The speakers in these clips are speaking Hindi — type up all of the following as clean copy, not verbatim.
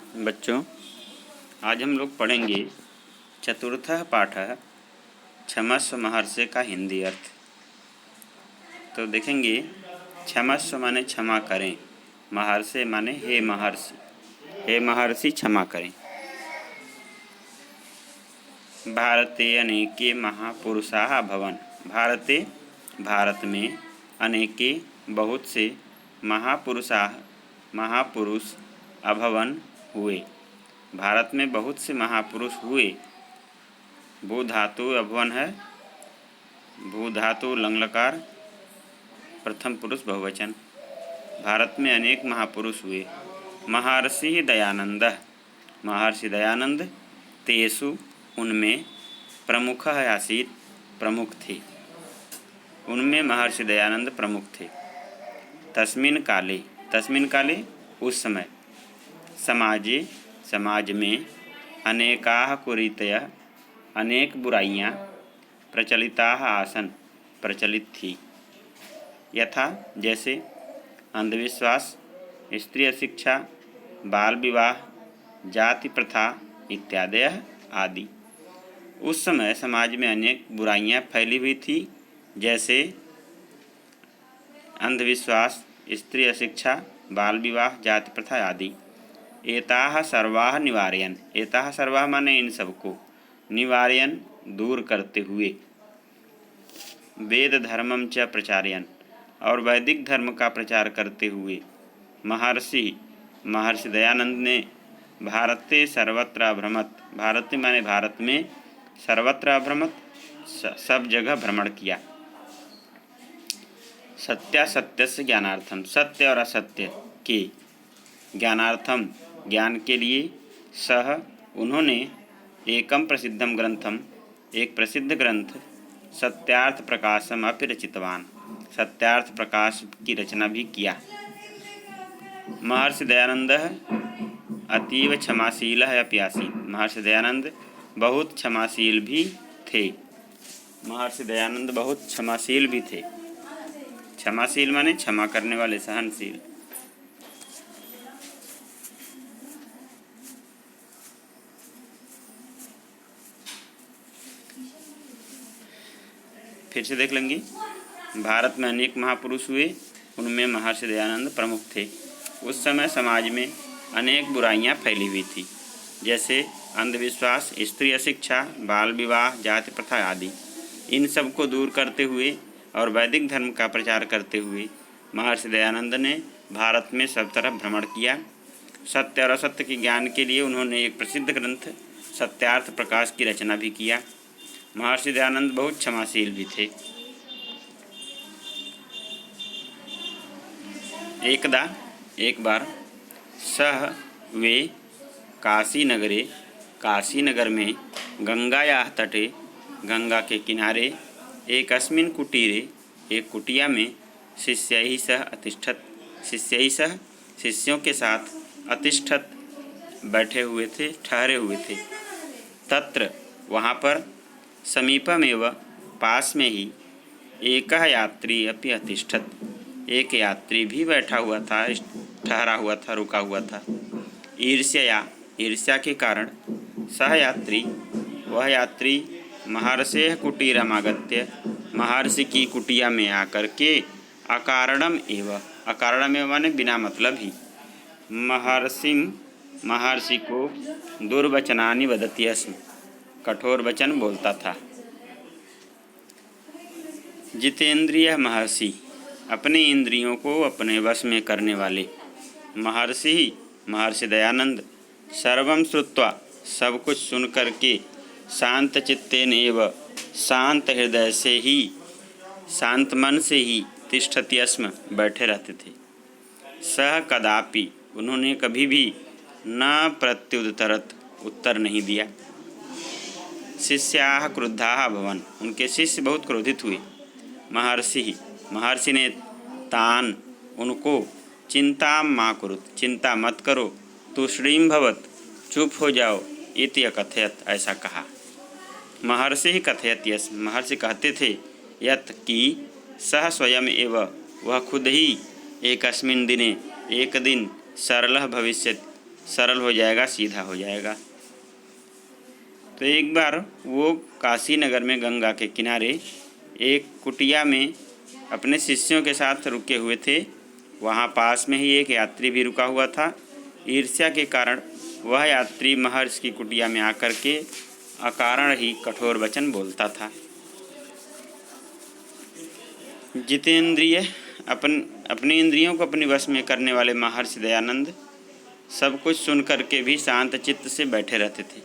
बच्चों, आज हम लोग पढ़ेंगे चतुर्थः पाठः क्षमस्व महर्षि का हिंदी अर्थ। तो देखेंगे, क्षमस्व माने क्षमा करें, महर्षि माने हे महर्षि, हे महर्षि क्षमा करें। भारते अनेके महापुरुषाः अभवन्। भारते भारत में अनेके बहुत से महापुरुष अभवन् हुए। भारत में बहुत से महापुरुष हुए। भू धातु अभवन है, भू धातु लंगलकार प्रथम पुरुष बहुवचन। भारत में अनेक महापुरुष हुए। महर्षि दयानंद, महर्षि दयानंद तेषु उनमें प्रमुख आसीत्, प्रमुख थे। उनमें महर्षि दयानंद प्रमुख थे। तस्मिन् काले उस समय, समाजे समाज में अनेकाः कुरीतयः अनेक बुराइयाँ प्रचलिताः आसन प्रचलित थी। यथा जैसे अंधविश्वास, स्त्री अशिक्षा, बाल विवाह, जाति प्रथा इत्यादि आदि। उस समय समाज में अनेक बुराइयाँ फैली हुई थी, जैसे अंधविश्वास, स्त्री अशिक्षा, बाल विवाह, जाति प्रथा आदि। एताः सर्वाः निवारयन्, एताः सर्वाः माने इन सबको, निवारयन् दूर करते हुए, वेद धर्मं च प्रचारयन् और वैदिक धर्म का प्रचार करते हुए, महर्षि दयानंद ने भारते सर्वत्र अभ्रमत्, भारत माने भारत में, सर्वत्र अभ्रमत् सब जगह भ्रमण किया। सत्यासत्यस्य ज्ञानार्थम, सत्य और असत्य के ज्ञानार्थम ज्ञान के लिए, सह उन्होंने एकम प्रसिद्धम ग्रंथम एक प्रसिद्ध ग्रंथ सत्यार्थ प्रकाशम अपि रचितवान, सत्यार्थ प्रकाश की रचना भी किया। महर्षि दयानंद अतीव क्षमाशील अपि आसीत्, महर्षि दयानंद बहुत क्षमाशील भी थे। महर्षि दयानंद बहुत क्षमाशील भी थे। क्षमाशील माने क्षमा करने वाले, सहनशील। फिर से देख लेंगे। भारत में अनेक महापुरुष हुए, उनमें महर्षि दयानंद प्रमुख थे। उस समय समाज में अनेक बुराइयां फैली हुई थी, जैसे अंधविश्वास, स्त्री अशिक्षा, बाल विवाह, जाति प्रथा आदि। इन सब को दूर करते हुए और वैदिक धर्म का प्रचार करते हुए महर्षि दयानंद ने भारत में सब तरफ भ्रमण किया। सत्य और असत्य के ज्ञान के लिए उन्होंने एक प्रसिद्ध ग्रंथ सत्यार्थ प्रकाश की रचना भी किया। महर्षि दयानंद बहुत क्षमाशील भी थे। एक बार सह वे काशी नगर में गंगायाः तटे, गंगा के किनारे, एकस्मिन् कुटीरे एक कुटिया में, शिष्यैः सह अतिष्ठत्, शिष्यों के साथ अतिष्ठत् बैठे हुए थे, ठहरे हुए थे। तत्र वहाँ पर समीपमेव पास में ही एकः यात्री अपि अतिष्ठत्, एक यात्री भी बैठा हुआ था, ठहरा हुआ था, रुका हुआ था। ईर्ष्या के कारण सह यात्री, वह यात्री महर्षेः कुटीरमागत्य, महर्षि की कुटिया में आकर के अकारणम एव माने बिना मतलब ही, महर्षि को दुर्वचनानि वदति स्म, कठोर वचन बोलता था। जितेंद्रिय महर्षि, अपने इंद्रियों को अपने वश में करने वाले। महर्षि दयानंद सर्वं श्रुत्वा, सब कुछ सुन करके, शांत चित्तेन एव, शांत हृदय से ही, शांत मन से ही, तिष्ठति स्म, बैठे रहते थे। सह कदापि, उन्होंने कभी भी न प्रत्युत्तरत, उत्तर नहीं दिया। शिष्याः क्रुद्धाः अभवन्, उनके शिष्य बहुत क्रोधित हुए। महर्षि ने तान, उनको, चिंता मा कुरुत, चिंता मत करो, तुष्णीं भवत, चुप हो जाओ, इति अकथयत, ऐसा कहा। महर्षि कथयत यस, महर्षि कहते थे, यत कि सह स्वयं एव, वह खुद ही, एकस्मिन् दिने, एक दिन, सरलः भविष्यति, सरल हो जाएगा, सीधा हो जाएगा। तो एक बार वो काशी नगर में गंगा के किनारे एक कुटिया में अपने शिष्यों के साथ रुके हुए थे। वहाँ पास में ही एक यात्री भी रुका हुआ था। ईर्ष्या के कारण वह यात्री महर्षि की कुटिया में आकर के अकारण ही कठोर वचन बोलता था। जितेंद्रिय अपनी इंद्रियों को अपने वश में करने वाले महर्षि दयानंद सब कुछ सुन करके भी शांत चित्त से बैठे रहते थे।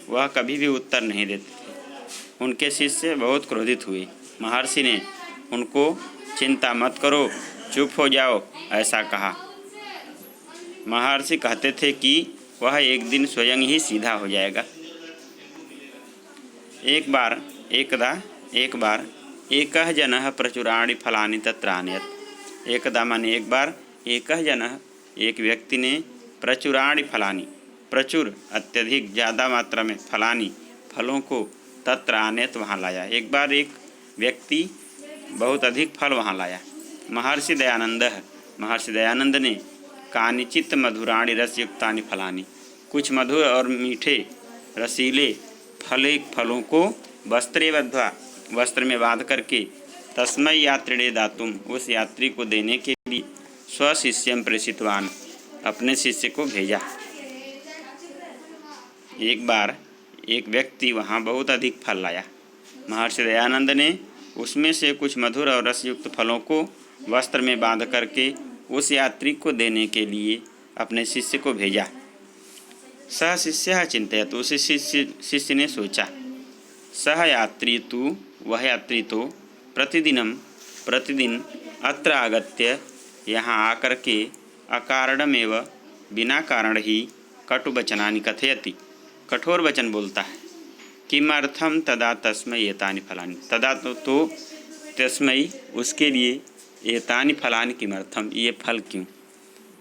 वह कभी भी उत्तर नहीं देते थे। उनके शिष्य बहुत क्रोधित हुए। महर्षि ने उनको चिंता मत करो, चुप हो जाओ, ऐसा कहा। महर्षि कहते थे कि वह एक दिन स्वयं ही सीधा हो जाएगा। एक बार एकः जनः प्रचुराणि फलानि तत्र आनयत्। एकदा माने एक बार, एकः जनः एक व्यक्ति ने प्रचुराणि फलानि प्रचुर अत्यधिक ज़्यादा मात्रा में फलानि फलों को तत्र आनयत् वहाँ लाया। एक बार एक व्यक्ति बहुत अधिक फल वहाँ लाया। महर्षि दयानंद ने कानिचित मधुराणि रसयुक्तानि फलानि, कुछ मधुर और मीठे रसीले फलों को वस्त्र में बांध करके तस्मै यात्रिणे दातुम, उस यात्री को देने के लिए स्वशिष्यं प्रेषितवान, अपने शिष्य को भेजा। एक बार एक व्यक्ति वहाँ बहुत अधिक फल लाया। महर्षि दयानंद ने उसमें से कुछ मधुर और रसयुक्त फलों को वस्त्र में बांध करके उस यात्री को देने के लिए अपने शिष्य को भेजा। सह शिष्य चिंतयत, उस शिष्य ने सोचा, वह यात्री तो प्रतिदिन अत्र आगत्य, यहाँ आकर के अकारणमेव, बिना कारण ही कटुवचनानि कथयति, कठोर वचन बोलता है। किमर्थम तदा तस्मै एतानि फलानि, तदा तो तस्मै, उसके लिए, एतानि फलानि किमर्थम, ये फल क्यों,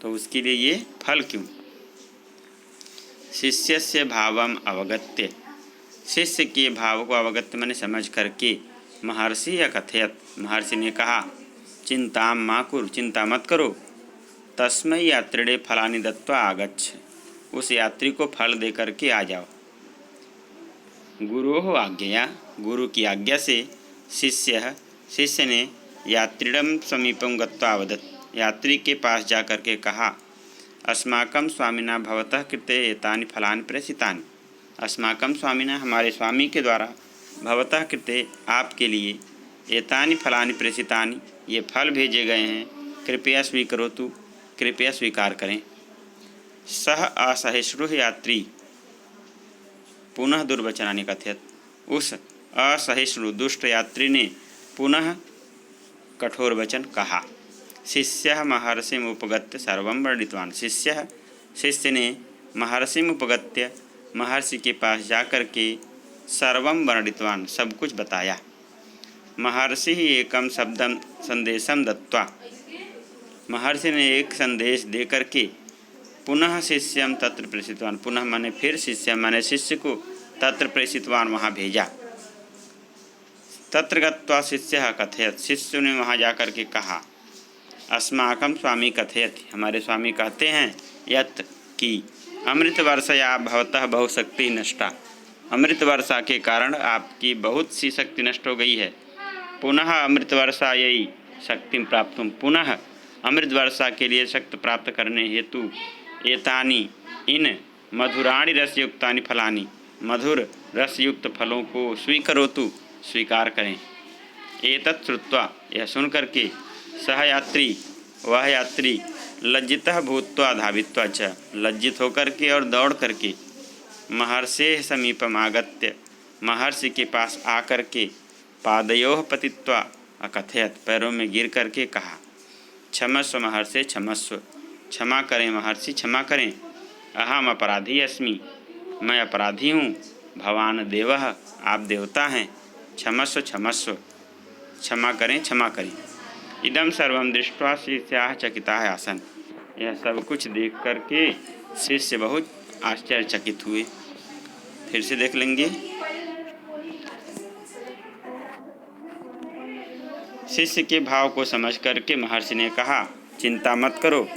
तो उसके लिए ये फल क्यों। शिष्यस्य भावम अवगत्य, शिष्य के भाव को अवगत्य मैंने समझ करके महर्षि अकथयत, महर्षि ने कहा, चिंतां मा कुरु, चिंता मत करो, तस्मै यात्रिणे फलानि दत्त्वा आगच्छ, उस यात्री को फल दे करके आ जाओ। गुरोः आज्ञया, गुरु की आज्ञा से शिष्य ने यात्रिणं समीपं गत्वा अवदत्, यात्री के पास जा कर के कहा, अस्माकं स्वामिना भवतः कृते एतानि फलानि प्रेषितानि, अस्माकं स्वामिना, हमारे स्वामी के द्वारा, भवतः कृते, आपके लिए, एतानि फलानि प्रेषितानि, ये फल भेजे गए हैं, कृपया स्वीकरोतु, कृपया स्वीकार करें। सह असहिष्णुः यात्री पुनः दुर्वचनानि कथयत्, उस असहिष्णु दुष्ट यात्री ने पुनः कठोर वचन कहा। शिष्यः महर्षिम् उपगत्य सर्वं वर्णितवान्, शिष्य ने महर्षिम् उपगत्य, महर्षि के पास जाकर के सर्वं वर्णितवान्, सब कुछ बताया। महर्षि एकं शब्दं संदेशं दत्त्वा, महर्षि ने एक संदेश दे करके पुनः शिष्यं तत्र प्रेषितवान्, पुनः माने फिर शिष्य को तत्र प्रेषितवान्, वहाँ भेजा। तत्र गत्वा शिष्यः कथयत्, शिष्य ने वहाँ जाकर के कहा, अस्माकं स्वामी कथयति, हमारे स्वामी कहते हैं, यत् कि अमृत वर्षया भवतः बहुशक्ति नष्टा, अमृत वर्षा के कारण आपकी बहुत सी शक्ति नष्ट हो गई है। पुनः अमृत वर्षायै शक्तिं प्राप्तुं, पुनः अमृत वर्षा के लिए शक्ति प्राप्त करने हेतु एतानि, इन मधुराणि रसयुक्तानि फलानि, मधुर रसयुक्त फलों को स्वीकरोतु, स्वीकार करें। एतत् श्रुत्वा, यह सुन करके, सह यात्री, वह यात्री, लज्जितः भूत्वा धावित्वा च, लज्जित होकर के और दौड़ करके, महर्षेः समीपम् आगत्य, महर्षि के पास आकर के, पादयोः पतित्वा अकथयत्, पैरों में गिर करके कहा, क्षमस्व महर्षे क्षमस्व, क्षमा करें महर्षि, क्षमा करें, अहम अपराधी अस्मि, मैं अपराधी हूँ, भवान देवः, आप देवता हैं, क्षमस्व क्षमस्व, क्षमा करें क्षमा करें। इदं सर्वं दृष्ट्वा शिष्याः चकिताः आसन्, यह सब कुछ देख करके शिष्य बहुत आश्चर्यचकित हुए। फिर से देख लेंगे। शिष्य के भाव को समझ करके महर्षि ने कहा, चिंता मत करो,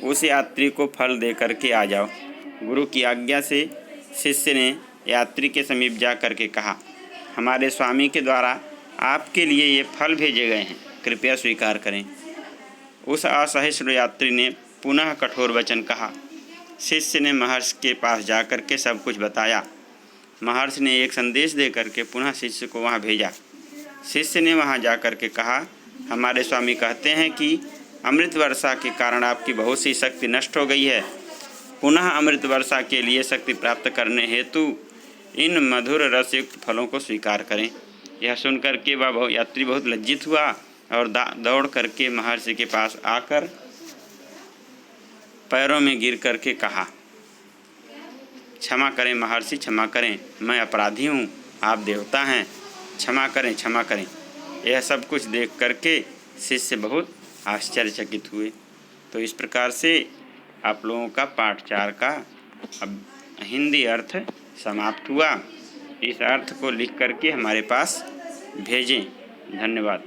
उस यात्री को फल दे करके आ जाओ। गुरु की आज्ञा से शिष्य ने यात्री के समीप जा कर के कहा, हमारे स्वामी के द्वारा आपके लिए ये फल भेजे गए हैं, कृपया स्वीकार करें। उस असहिष्णु यात्री ने पुनः कठोर वचन कहा। शिष्य ने महर्षि के पास जाकर के सब कुछ बताया। महर्षि ने एक संदेश देकर के पुनः शिष्य को वहाँ भेजा। शिष्य ने वहाँ जाकर के कहा, हमारे स्वामी कहते हैं कि अमृत वर्षा के कारण आपकी बहुत सी शक्ति नष्ट हो गई है। पुनः अमृत वर्षा के लिए शक्ति प्राप्त करने हेतु इन मधुर रसयुक्त फलों को स्वीकार करें। यह सुनकर के वह यात्री बहुत लज्जित हुआ और दौड़ करके महर्षि के पास आकर पैरों में गिर करके कहा, क्षमा करें महर्षि, क्षमा करें, मैं अपराधी हूँ, आप देवता हैं, क्षमा करें, क्षमा करें। यह सब कुछ देख करके शिष्य बहुत आश्चर्यचकित हुए। तो इस प्रकार से आप लोगों का पाठ 4 का अब हिंदी अर्थ समाप्त हुआ। इस अर्थ को लिख करके हमारे पास भेजें। धन्यवाद।